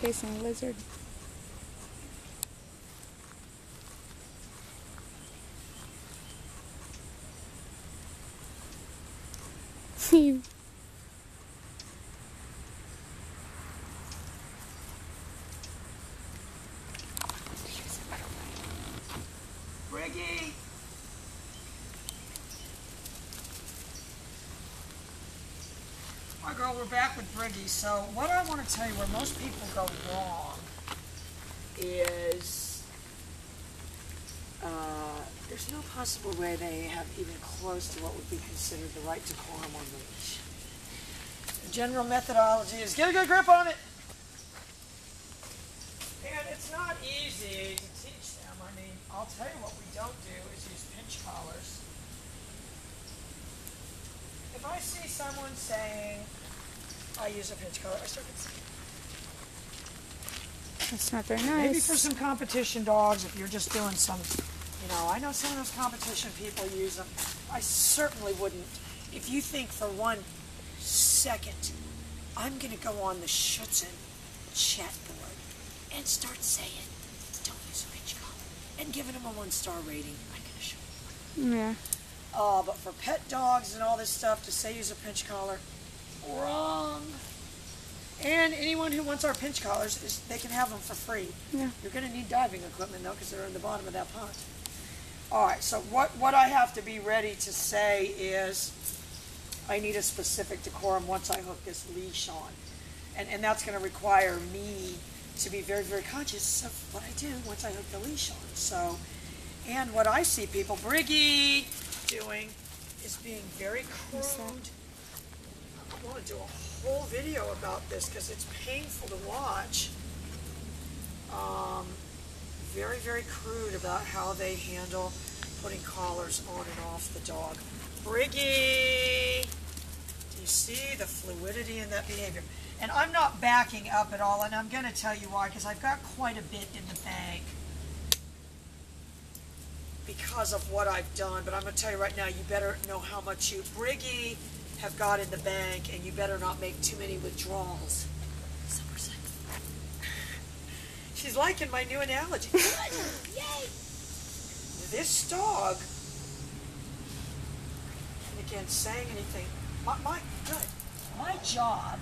chasing a lizard. See. Briggy! Alright girl, we're back with Briggy. So what I want to tell you where most people go wrong is there's no possible way they have even close to what would be considered the right decorum on leash. The general methodology is get a good grip on it. And it's not easy to teach them. I mean, I'll tell you what we don't do is use pinch collars. If I see someone saying, I use a pinch collar, I start saying, that's not very nice. maybe for some competition dogs, if you're just doing some, you know, I know some of those competition people use them. I certainly wouldn't. If you think for 1 second, I'm going to go on the Schutzen chat board and start saying, don't use a pinch collar, and giving them a 1-star rating, I can assure you. Yeah. But for pet dogs and all this stuff, to say use a pinch collar, wrong. And anyone who wants our pinch collars, they can have them for free. Yeah. You're going to need diving equipment, though, because they're in the bottom of that pond. All right, so what I have to be ready to say is I need a specific decorum once I hook this leash on. And that's going to require me to be very, very conscious of what I do once I hook the leash on. So, and what I see people, Briggy, doing is being very crude. I want to do a whole video about this because it's painful to watch. Very, very crude about how they handle putting collars on and off the dog. Briggy! Do you see the fluidity in that behavior? And I'm not backing up at all, and I'm going to tell you why, because I've got quite a bit in the bank because of what I've done. But I'm going to tell you right now, you better know how much you, Briggy, have got in the bank, and you better not make too many withdrawals. She's liking my new analogy. Yay! This dog, and again, saying anything, my job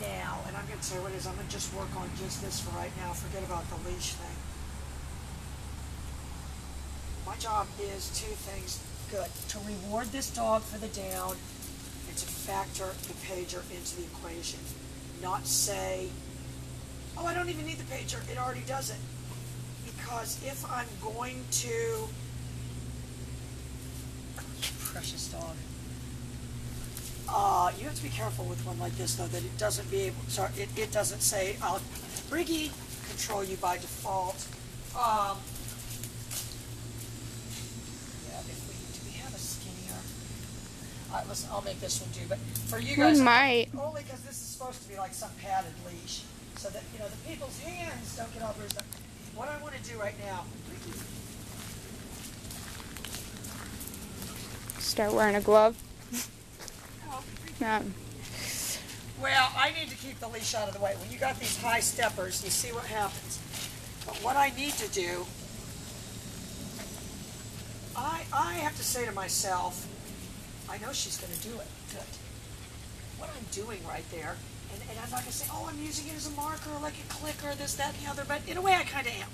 now, and I'm going to tell you what it is, I'm going to just work on just this for right now, forget about the leash thing. My job is 2 things. Good. To reward this dog for the down and to factor the pager into the equation. Not say, oh, I don't even need the pager. It already does it. Because if I'm going to... Precious dog. You have to be careful with one like this, though, that it doesn't be able... Sorry, it doesn't say, I'll Briggy control you by default. Yeah, do we have a skinnier... All right, listen, I'll make this one do, but for you guys... We might. Only because this is supposed to be like some padded leash. So that, you know, the people's hands don't get all bruised up. What I want to do right now... Start wearing a glove. Well, I need to keep the leash out of the way. When you got these high steppers, you see what happens. But what I need to do... I have to say to myself, I know she's going to do it. Good. What I'm doing right there... And I'm not going to say, oh, I'm using it as a marker, like a clicker, this, that, and the other. But in a way, I kind of am.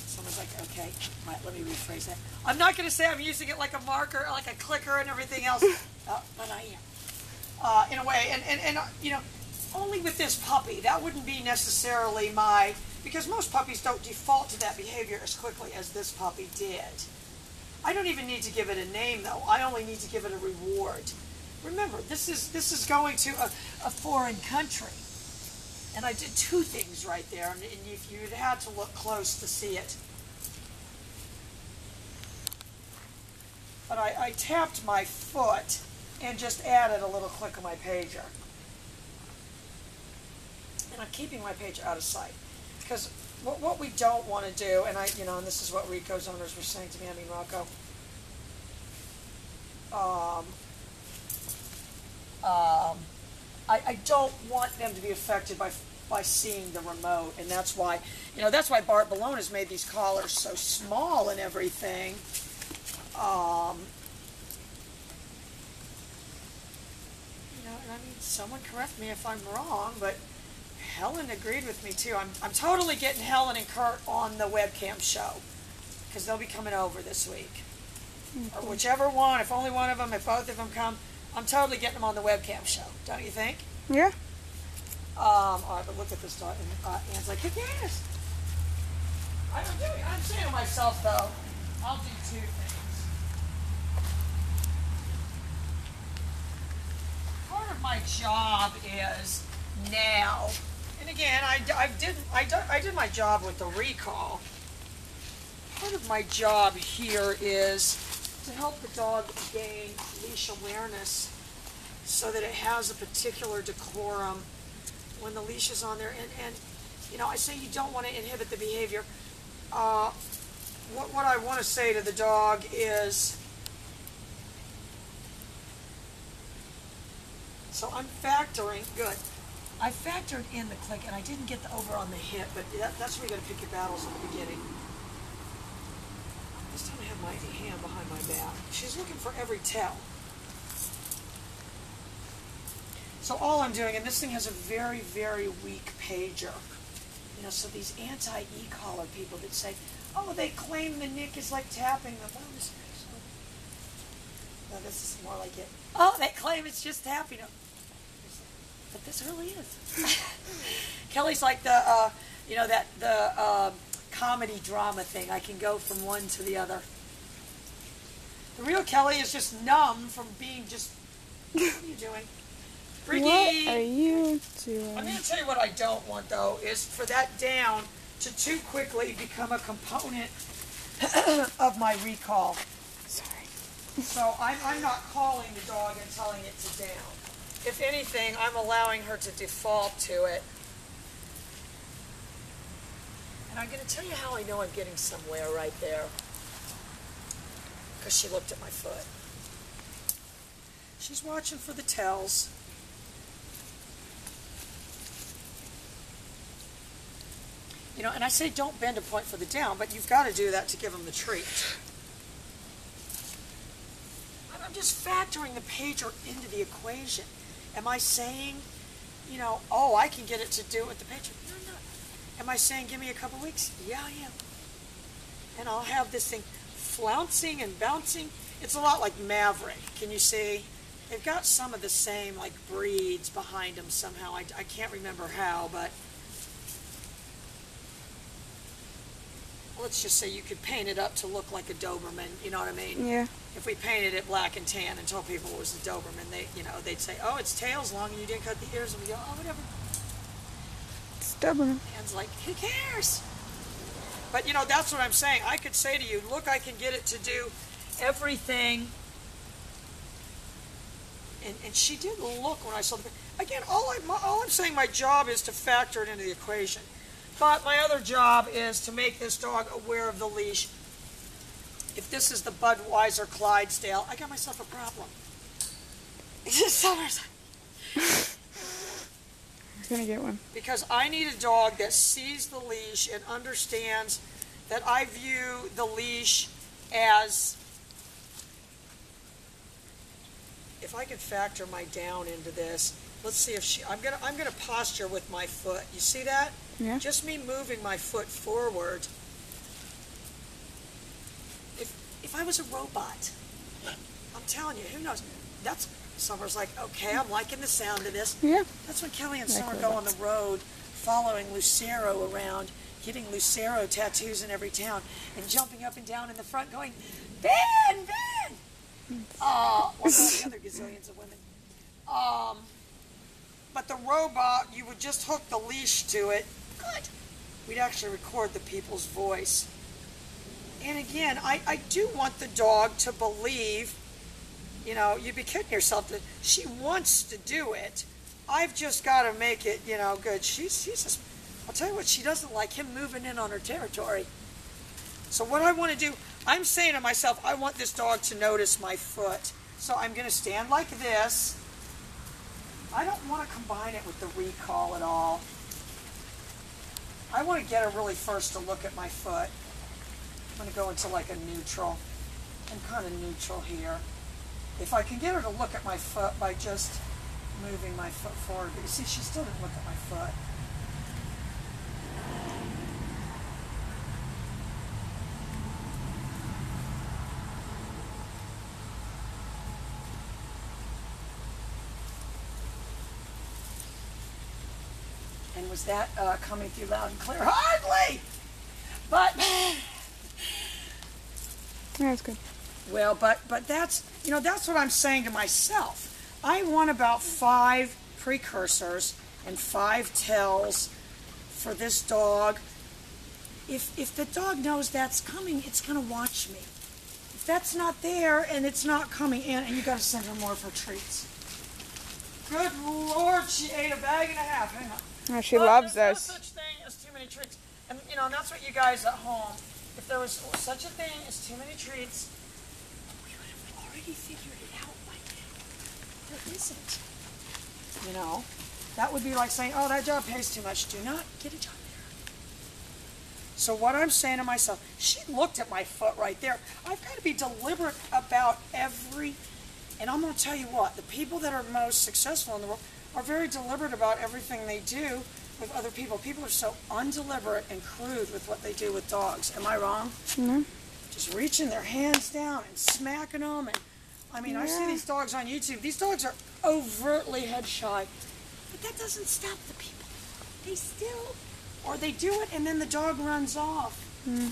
Someone's like, okay, right, let me rephrase that. I'm not going to say I'm using it like a marker, like a clicker, and everything else. But I am. In a way. And you know, only with this puppy, that wouldn't be necessarily my... Because most puppies don't default to that behavior as quickly as this puppy did. I don't even need to give it a name, though. I only need to give it a reward. Remember, this is going to a foreign country. And I did 2 things right there, and if you'd had to look close to see it. But I tapped my foot and just added a little click of my pager. And I'm keeping my pager out of sight. Because what we don't want to do, and and this is what Rico's owners were saying to me, I mean Rocco, I don't want them to be affected by by seeing the remote, and that's why, that's why Bart Bellone has made these collars so small and everything. And I mean, someone correct me if I'm wrong, but Helen agreed with me too. I'm totally getting Helen and Kurt on the webcam show, because they'll be coming over this week. Or whichever one, if only one of them, if both of them come, I'm totally getting them on the webcam show. Don't you think? Yeah. All right, but look at this dog. And Anne's like, yes. I'm saying to myself, though, I'll do two things. Part of my job is now, and again, I did my job with the recall. Part of my job here is to help the dog gain leash awareness so that it has a particular decorum when the leash is on there. And I say you don't want to inhibit the behavior. What I want to say to the dog is, so I'm factoring, good. I factored in the click, and I didn't get the over on the hip, but that's where you got to pick your battles at the beginning. This time I have my hand behind my back. She's looking for every tell. So all I'm doing, and this thing has a very, very weak pager. So these anti-e-collar people that say, oh, they claim the nick is like tapping them. No, this is more like it. Oh, they claim it's just tapping them. But this really is. Kelly's like the, the comedy drama thing. I can go from one to the other. The real Kelly is just numb from being just, what are you doing? Ricky. What are you doing? I'm going to tell you what I don't want, though, is for that down to too quickly become a component of my recall. Sorry. So I'm not calling the dog and telling it to down. If anything, I'm allowing her to default to it. And I'm going to tell you how I know I'm getting somewhere right there. Because she looked at my foot. She's watching for the tells. And I say don't bend a point for the down, but you've got to do that to give them the treat. I'm just factoring the pager into the equation. Am I saying, oh, I can get it to do it with the pager? No, I'm not. Am I saying give me a couple weeks? Yeah, I am. And I'll have this thing flouncing and bouncing. It's a lot like Maverick. Can you see? They've got some of the same, breeds behind them somehow. I can't remember how, but let's just say you could paint it up to look like a Doberman, you know what I mean? Yeah. If we painted it black and tan and told people it was a Doberman, they'd say, oh, its tail's long and you didn't cut the ears, and we go, oh, whatever. It's Doberman. Anne's like, who cares? But, that's what I'm saying. I could say to you, look, I can get it to do everything. And she did look when I saw the... Again, all I'm saying my job is to factor it into the equation. But my other job is to make this dog aware of the leash. If this is the Budweiser Clydesdale, I got myself a problem. I was going to get one. Because I need a dog that sees the leash and understands that I view the leash as... If I can factor my down into this, let's see if she... I'm gonna posture with my foot. You see that? Yeah. Just me moving my foot forward. If I was a robot, I'm telling you, who knows? That's Summer's like, okay, I'm liking the sound of this. Yeah. That's when Kelly and Like Summer robots. go on the road, following Lucero around, getting Lucero tattoos in every town, and jumping up and down in the front, going, Ben, Ben. Or all the other gazillions of women. But the robot, you would just hook the leash to it. Good. We'd actually record the people's voice. And again, I do want the dog to believe, you'd be kidding yourself that she wants to do it. I've just got to make it, good. She's just, I'll tell you what, she doesn't like him moving in on her territory. So what I want to do, I'm saying to myself, I want this dog to notice my foot. So I'm going to stand like this. I don't want to combine it with the recall at all. I want to get her really first to look at my foot. I'm going to go into like a neutral. I'm kind of neutral here. If I can get her to look at my foot by just moving my foot forward. But you see, she still didn't look at my foot. And was that coming through loud and clear? Hardly! But That's good. well, but that's, you know, that's what I'm saying to myself. I want about 5 precursors and 5 tells for this dog. If the dog knows that's coming, it's going to watch me. If that's not there and it's not coming in, and you got to send her more of her treats. Good Lord, she ate a bag and a half. Hang on. Oh, she loves there's us. no such thing as too many treats. And, you know, and that's what you guys at home, if there was such a thing as too many treats, we would have already figured it out by now. There isn't. You know, that would be like saying, oh, that job pays too much. Do not get a job there. So what I'm saying to myself, she looked at my foot right there. I've got to be deliberate about every, and I'm going to tell you what, the people that are most successful in the world are very deliberate about everything they do with other people. People are so undeliberate and crude with what they do with dogs. Am I wrong? No. Just reaching their hands down and smacking them. And I mean, I see these dogs on YouTube. These dogs are overtly head shy. But that doesn't stop the people. They still, or they do it and then the dog runs off. Mm.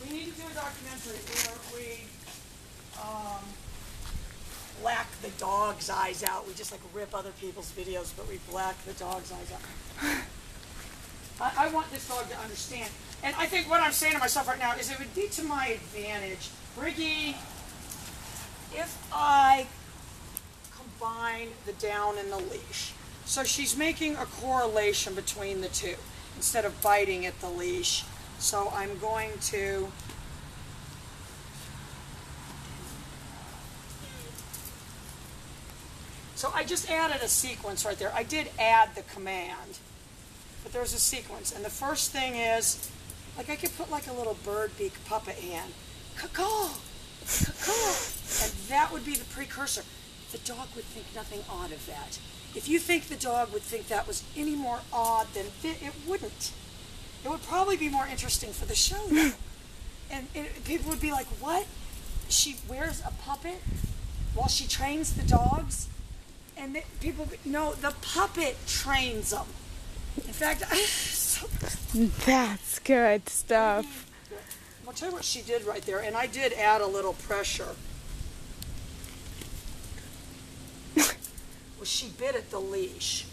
We need to do a documentary where we black the dog's eyes out. We just like rip other people's videos, but we black the dog's eyes out. I want this dog to understand. And I think what I'm saying to myself right now is it would be to my advantage, Briggy, if I combine the down and the leash. So she's making a correlation between the two instead of biting at the leash. So I'm going to So I just added a sequence right there. I did add the command, but there's a sequence. And the first thing is, like I could put like a little bird beak puppet hand. Caw-caw, caw-caw. And that would be the precursor. The dog would think nothing odd of that. If you think the dog would think that was any more odd than it wouldn't. It would probably be more interesting for the show though. And people would be like, what? She wears a puppet while she trains the dogs? And people, no, the puppet trains them. In fact, That's good stuff. I'll tell you what she did right there, and I did add a little pressure. Well, she bit at the leash.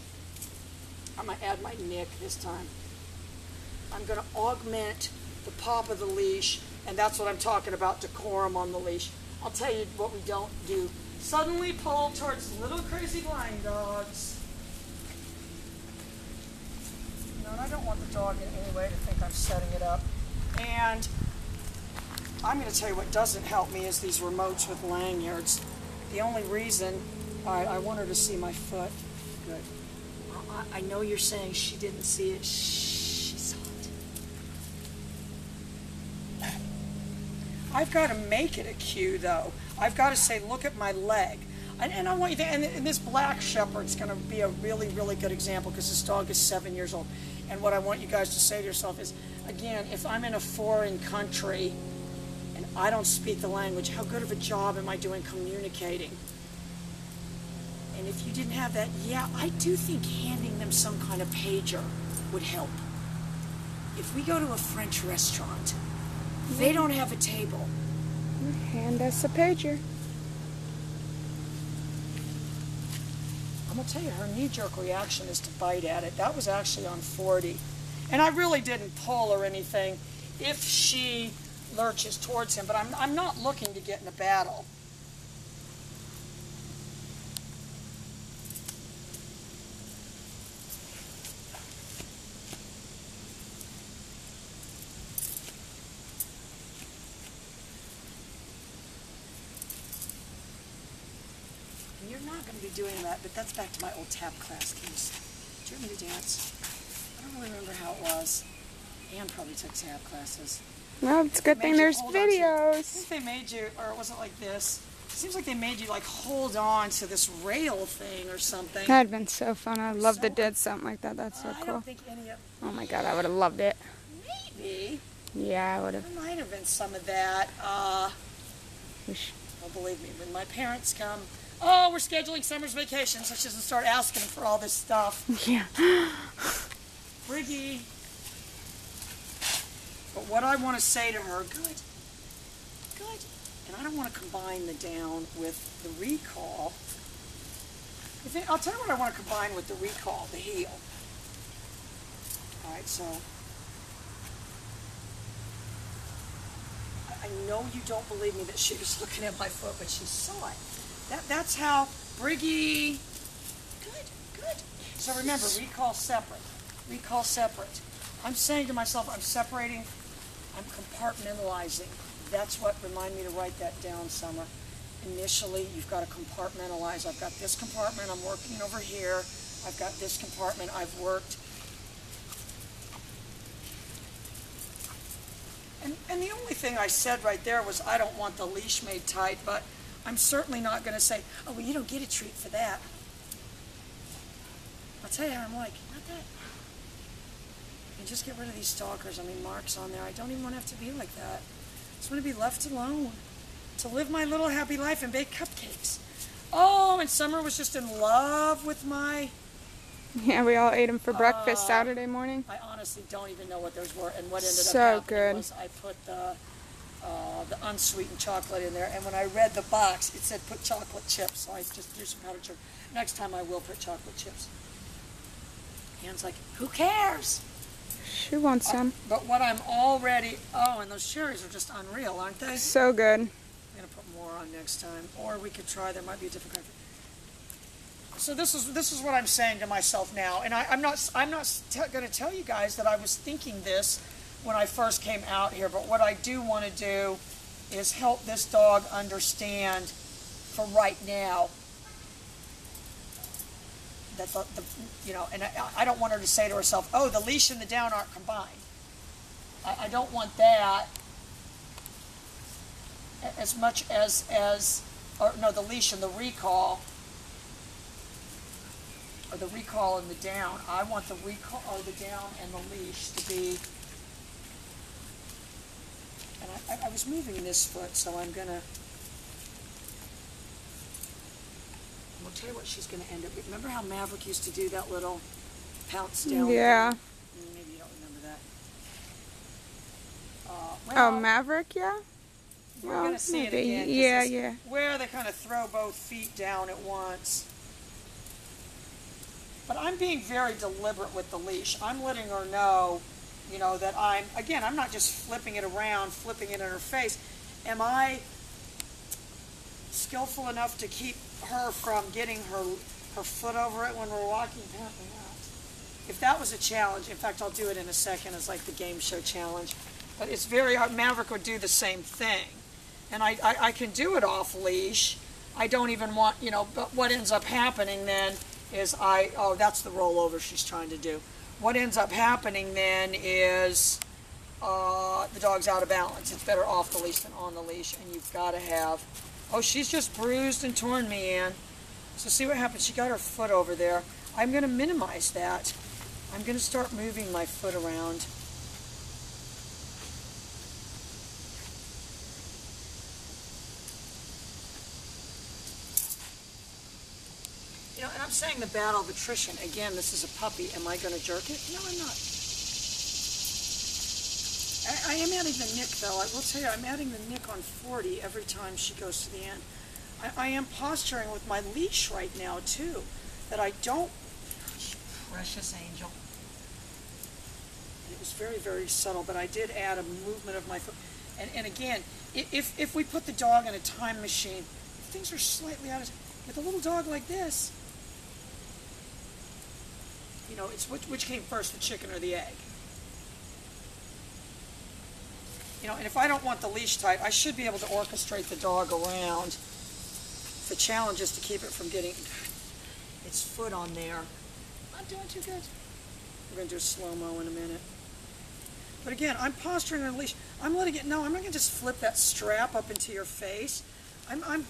I'm going to add my nick this time. I'm going to augment the pop of the leash, and that's what I'm talking about, decorum on the leash. I'll tell you what we don't do. Suddenly pull towards little crazy blind dogs. You know, and I don't want the dog in any way to think I'm setting it up. And I'm going to tell you what doesn't help me is these remotes with lanyards. The only reason I want her to see my foot. Good. I know you're saying she didn't see it. She saw it. I've got to make it a cue, though. I've got to say, look at my leg. And I want you to, and this black shepherd's going to be a really, really good example because this dog is 7 years old. And what I want you guys to say to yourself is, again, if I'm in a foreign country and I don't speak the language, how good of a job am I doing communicating? And if you didn't have that, yeah, I do think handing them some kind of pager would help. If we go to a French restaurant, they don't have a table. Hand us a pager. I'm going to tell you, her knee-jerk reaction is to bite at it. That was actually on 40. And I really didn't pull or anything if she lurches towards him, but I'm not looking to get in a battle. You're not going to be doing that, but that's back to my old tap class case. Do you want me to dance? I don't really remember how it was. Anne probably took tab classes. Well, it's a good thing Made you there's hold on to- I videos. think they made you, or was it like this? It seems like they made you like hold on to this rail thing or something. That'd been so fun. I'd love to So- did something like that. That's so I cool. don't think any of, Oh my god, I would have loved it. maybe. Yeah, I would have. There might have been some of that. Oh, believe me, when my parents come, oh, we're scheduling summer's vacation, so she doesn't start asking for all this stuff. Yeah. Briggy. But what I want to say to her, good. And I don't want to combine the down with the recall. I'll tell you what I want to combine with the recall, the heel. All right, so I know you don't believe me that she was looking at my foot, but she saw it. That's how Briggy. Good. So remember, recall separate. Recall separate. I'm saying to myself, I'm separating. I'm compartmentalizing. That's what reminded me to write that down, Summer. Initially, you've got to compartmentalize. I've got this compartment I'm working over here. I've got this compartment I've worked. And the only thing I said right there was I don't want the leash made tight, but I'm certainly not going to say, oh, well, you don't get a treat for that. I'll tell you how I'm like, not that. And just get rid of these stalkers. I mean, marks on there. I don't even want to have to be like that. I just want to be left alone. To live my little happy life and bake cupcakes. Oh, and Summer was just in love with my... Yeah, we all ate them for breakfast Saturday morning. I honestly don't even know what those were, and what ended So up happening good. was I put the unsweetened chocolate in there, and when I read the box, it said put chocolate chips, so I just threw some powdered sugar. Next time I will put chocolate chips. Anne's like, who cares? She wants some. But what I'm already... Oh, and those cherries are just unreal, aren't they? So good. I'm going to put more on next time. Or we could try, there might be a different kind of... So this is what I'm saying to myself now. And I'm not going to tell you guys that I was thinking this when I first came out here. But what I do want to do is help this dog understand for right now that and I don't want her to say to herself, oh, the leash and the down aren't combined. I don't want that as much as the leash and the recall, or the recall and the down. I want the recall, or the down and the leash to be, and I was moving this foot, so I'm going to, I'll tell you what she's going to end up. Remember how Maverick used to do that little pounce down? Yeah. Maybe you don't remember that. Oh, Maverick, yeah? We're going to see it maybe. again. 'cause Yeah, this- yeah. Where they kind of throw both feet down at once. But I'm being very deliberate with the leash. I'm letting her know, that I'm not just flipping it around, flipping it in her face. Am I skillful enough to keep her from getting her foot over it when we're walking? Apparently not. If that was a challenge, in fact, I'll do it in a second as like the game show challenge. But it's very hard. Maverick would do the same thing. And I can do it off leash. I don't even want, but what ends up happening then is that's the rollover she's trying to do. What ends up happening then is the dog's out of balance. It's better off the leash than on the leash, and you've got to have, she's just bruised and torn me, Anne. So see what happens. She got her foot over there. I'm going to minimize that. I'm going to start moving my foot around. And I'm saying the battle of attrition. Again, this is a puppy. Am I going to jerk it? No, I'm not. I am adding the nick, though. I will tell you, I'm adding the nick on 40 every time she goes to the end. I am posturing with my leash right now, too, that I don't... Precious angel. It was very, very subtle, but I did add a movement of my foot. And again, if we put the dog in a time machine, if things are slightly out of... With a little dog like this, it's which came first, the chicken or the egg? And if I don't want the leash tight, I should be able to orchestrate the dog around. The challenge is to keep it from getting its foot on there. I'm doing too good. We're going to do a slow-mo in a minute. But again, I'm posturing on a leash. I'm letting it, no, I'm not going to just flip that strap up into your face. I'm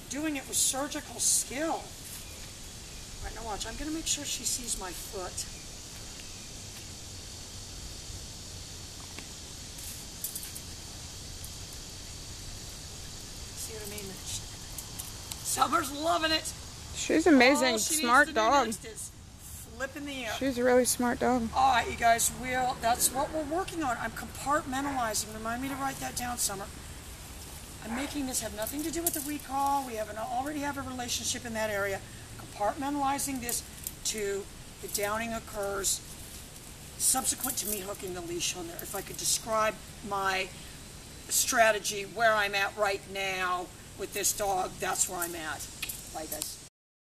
doing it with surgical skill. All right, now watch. I'm going to make sure she sees my foot. See what I mean? Summer's loving it. She's amazing. All she Smart needs to do dog. next is flip in the air. She's a really smart dog. All right, you guys, that's what we're working on. I'm compartmentalizing. Remind me to write that down, Summer. I'm making this have nothing to do with the recall. We already have a relationship in that area. Compartmentalizing this to the downing occurs subsequent to me hooking the leash on there. If I could describe my strategy, where I'm at right now with this dog, that's where I'm at. Bye, guys.